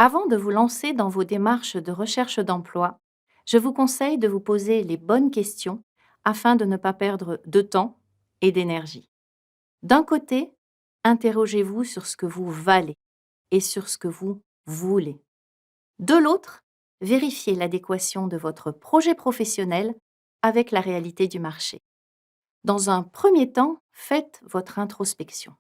Avant de vous lancer dans vos démarches de recherche d'emploi, je vous conseille de vous poser les bonnes questions afin de ne pas perdre de temps et d'énergie. D'un côté, interrogez-vous sur ce que vous valez et sur ce que vous voulez. De l'autre, vérifiez l'adéquation de votre projet professionnel avec la réalité du marché. Dans un premier temps, faites votre introspection.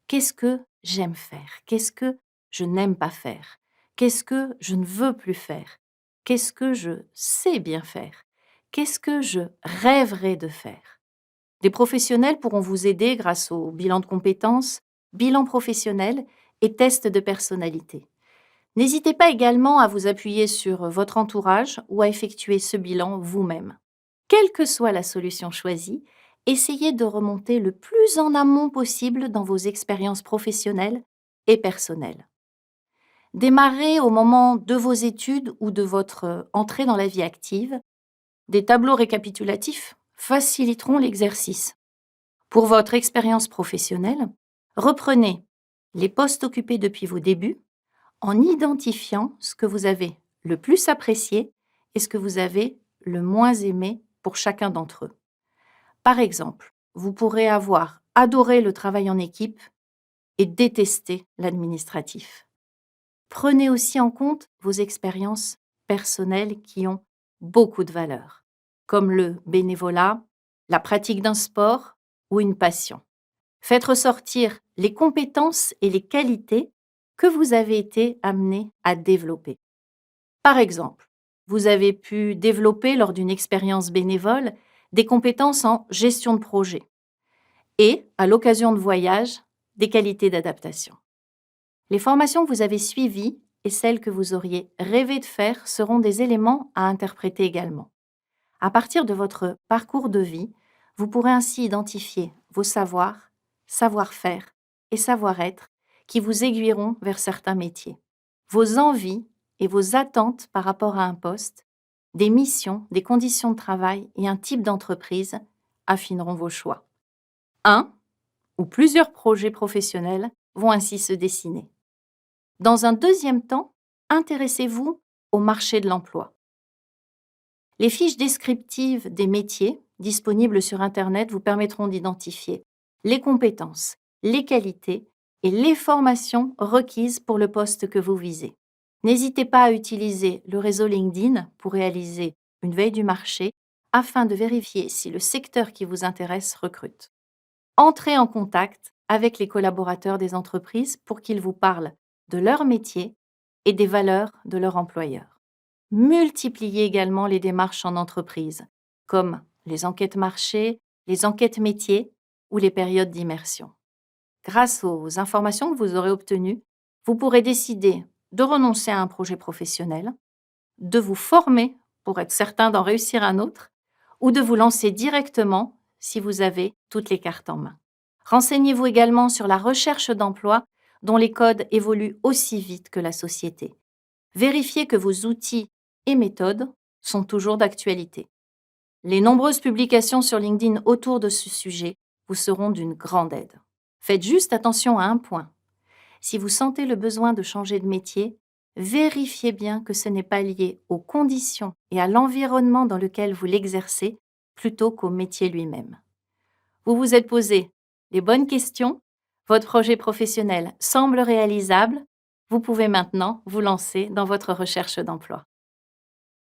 Qu'est-ce que j'aime faire? Qu'est-ce que je n'aime pas faire? Qu'est-ce que je ne veux plus faire? Qu'est-ce que je sais bien faire? Qu'est-ce que je rêverais de faire? Des professionnels pourront vous aider grâce au bilan de compétences, bilan professionnel et tests de personnalité. N'hésitez pas également à vous appuyer sur votre entourage ou à effectuer ce bilan vous-même. Quelle que soit la solution choisie, essayez de remonter le plus en amont possible dans vos expériences professionnelles et personnelles. Démarrez au moment de vos études ou de votre entrée dans la vie active. Des tableaux récapitulatifs faciliteront l'exercice. Pour votre expérience professionnelle, reprenez les postes occupés depuis vos débuts en identifiant ce que vous avez le plus apprécié et ce que vous avez le moins aimé pour chacun d'entre eux. Par exemple, vous pourrez avoir adoré le travail en équipe et détester l'administratif. Prenez aussi en compte vos expériences personnelles qui ont beaucoup de valeur, comme le bénévolat, la pratique d'un sport ou une passion. Faites ressortir les compétences et les qualités que vous avez été amené à développer. Par exemple, vous avez pu développer lors d'une expérience bénévole des compétences en gestion de projet et, à l'occasion de voyages, des qualités d'adaptation. Les formations que vous avez suivies et celles que vous auriez rêvé de faire seront des éléments à interpréter également. À partir de votre parcours de vie, vous pourrez ainsi identifier vos savoirs, savoir-faire et savoir-être qui vous aiguilleront vers certains métiers. Vos envies et vos attentes par rapport à un poste, des missions, des conditions de travail et un type d'entreprise affineront vos choix. Un ou plusieurs projets professionnels vont ainsi se dessiner. Dans un deuxième temps, intéressez-vous au marché de l'emploi. Les fiches descriptives des métiers disponibles sur Internet vous permettront d'identifier les compétences, les qualités et les formations requises pour le poste que vous visez. N'hésitez pas à utiliser le réseau LinkedIn pour réaliser une veille du marché afin de vérifier si le secteur qui vous intéresse recrute. Entrez en contact avec les collaborateurs des entreprises pour qu'ils vous parlent de leur métier et des valeurs de leur employeur. Multipliez également les démarches en entreprise, comme les enquêtes marché, les enquêtes métiers ou les périodes d'immersion. Grâce aux informations que vous aurez obtenues, vous pourrez décider de renoncer à un projet professionnel, de vous former pour être certain d'en réussir un autre, ou de vous lancer directement si vous avez toutes les cartes en main. Renseignez-vous également sur la recherche d'emploi dont les codes évoluent aussi vite que la société. Vérifiez que vos outils et méthodes sont toujours d'actualité. Les nombreuses publications sur LinkedIn autour de ce sujet vous seront d'une grande aide. Faites juste attention à un point. Si vous sentez le besoin de changer de métier, vérifiez bien que ce n'est pas lié aux conditions et à l'environnement dans lequel vous l'exercez plutôt qu'au métier lui-même. Vous vous êtes posé les bonnes questions, votre projet professionnel semble réalisable, vous pouvez maintenant vous lancer dans votre recherche d'emploi.